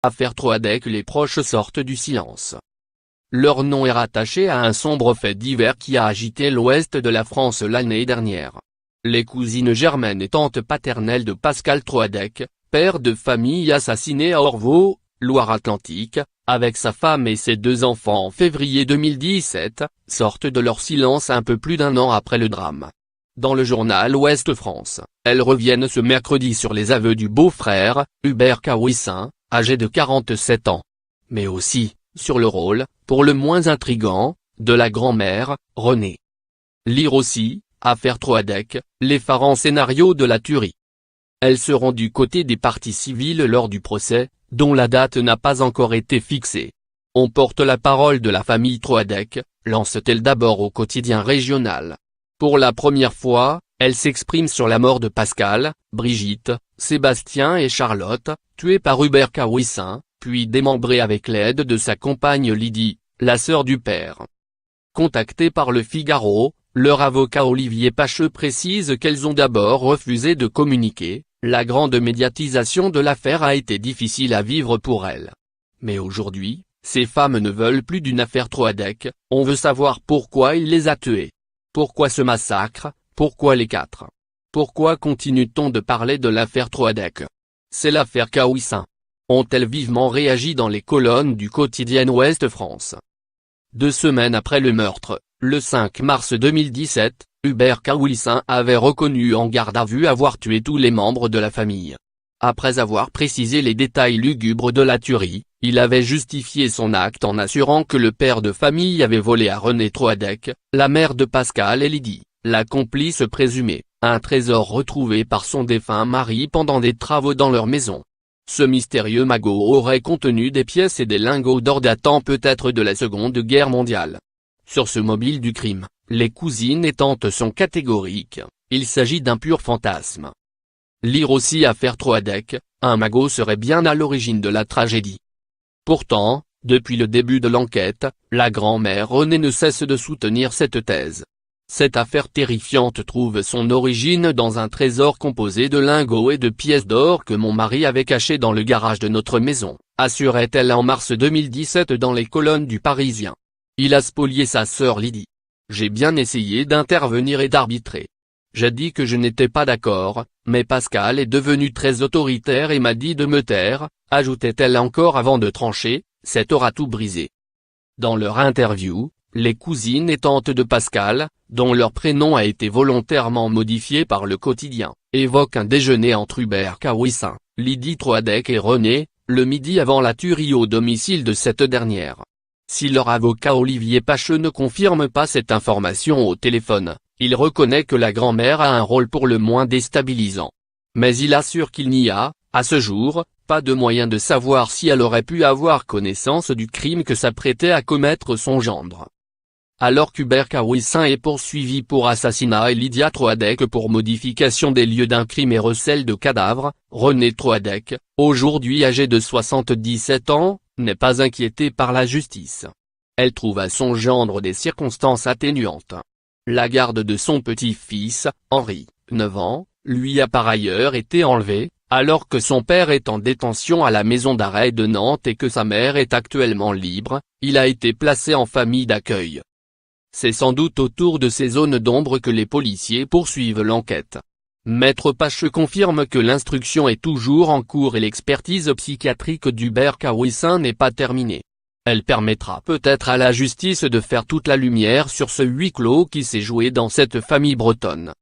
Affaire Troadec. Les proches sortent du silence. Leur nom est rattaché à un sombre fait divers qui a agité l'ouest de la France l'année dernière. Les cousines germaines et tantes paternelles de Pascal Troadec, père de famille assassiné à Orvault, Loire-Atlantique, avec sa femme et ses 2 enfants en février 2017, sortent de leur silence un peu plus d'1 an après le drame. Dans le journal Ouest France, elles reviennent ce mercredi sur les aveux du beau-frère, Hubert Kawissin, âgé de 47 ans. Mais aussi, sur le rôle, pour le moins intrigant, de la grand-mère, Renée. Lire aussi, Affaire Troadec, l'effarant scénario de la tuerie. Elles seront du côté des parties civiles lors du procès, dont la date n'a pas encore été fixée. On porte la parole de la famille Troadec, lance-t-elle d'abord au quotidien régional. Pour la première fois, elle s'exprime sur la mort de Pascal, Brigitte, Sébastien et Charlotte, tués par Hubert Kawissin, puis démembrés avec l'aide de sa compagne Lydie, la sœur du père. Contactées par Le Figaro, leur avocat Olivier Pacheux précise qu'elles ont d'abord refusé de communiquer. La grande médiatisation de l'affaire a été difficile à vivre pour elles. Mais aujourd'hui, ces femmes ne veulent plus d'une affaire Troadec, on veut savoir pourquoi il les a tuées. Pourquoi ce massacre, pourquoi les 4 ? Pourquoi continue-t-on de parler de l'affaire Troadec ? C'est l'affaire Kawissin. Ont-elles vivement réagi dans les colonnes du quotidien Ouest France ? 2 semaines après le meurtre, le 5 mars 2017, Hubert Kawissin avait reconnu en garde à vue avoir tué tous les membres de la famille. Après avoir précisé les détails lugubres de la tuerie, il avait justifié son acte en assurant que le père de famille avait volé à Renée Troadec, la mère de Pascal et Lydie, la complice présumée, un trésor retrouvé par son défunt mari pendant des travaux dans leur maison. Ce mystérieux magot aurait contenu des pièces et des lingots d'or datant peut-être de la Seconde Guerre mondiale. Sur ce mobile du crime, les cousines et tantes sont catégoriques, il s'agit d'un pur fantasme. Lire aussi Affaire Troadec, un magot serait bien à l'origine de la tragédie. Pourtant, depuis le début de l'enquête, la grand-mère Renée ne cesse de soutenir cette thèse. Cette affaire terrifiante trouve son origine dans un trésor composé de lingots et de pièces d'or que mon mari avait caché dans le garage de notre maison, assurait-elle en mars 2017 dans les colonnes du Parisien. Il a spolié sa sœur Lydie. J'ai bien essayé d'intervenir et d'arbitrer. J'ai dit que je n'étais pas d'accord, mais Pascal est devenu très autoritaire et m'a dit de me taire, ajoutait-elle encore avant de trancher, cette aura tout brisé. Dans leur interview, les cousines et tantes de Pascal, dont leur prénom a été volontairement modifié par le quotidien, évoquent un déjeuner entre Hubert Kawissin, Lydie Troadec et Renée, le midi avant la tuerie au domicile de cette dernière. Si leur avocat Olivier Pacheux ne confirme pas cette information au téléphone, il reconnaît que la grand-mère a un rôle pour le moins déstabilisant. Mais il assure qu'il n'y a, à ce jour, pas de moyen de savoir si elle aurait pu avoir connaissance du crime que s'apprêtait à commettre son gendre. Alors qu'Hubert Kawissin est poursuivi pour assassinat et Lydia Troadec pour modification des lieux d'un crime et recel de cadavres, Renée Troadec, aujourd'hui âgée de 77 ans, n'est pas inquiétée par la justice. Elle trouve à son gendre des circonstances atténuantes. La garde de son petit-fils, Henri, 9 ans, lui a par ailleurs été enlevée, alors que son père est en détention à la maison d'arrêt de Nantes et que sa mère est actuellement libre, il a été placé en famille d'accueil. C'est sans doute autour de ces zones d'ombre que les policiers poursuivent l'enquête. Maître Pacheux confirme que l'instruction est toujours en cours et l'expertise psychiatrique d'Hubert Kawissin n'est pas terminée. Elle permettra peut-être à la justice de faire toute la lumière sur ce huis clos qui s'est joué dans cette famille bretonne.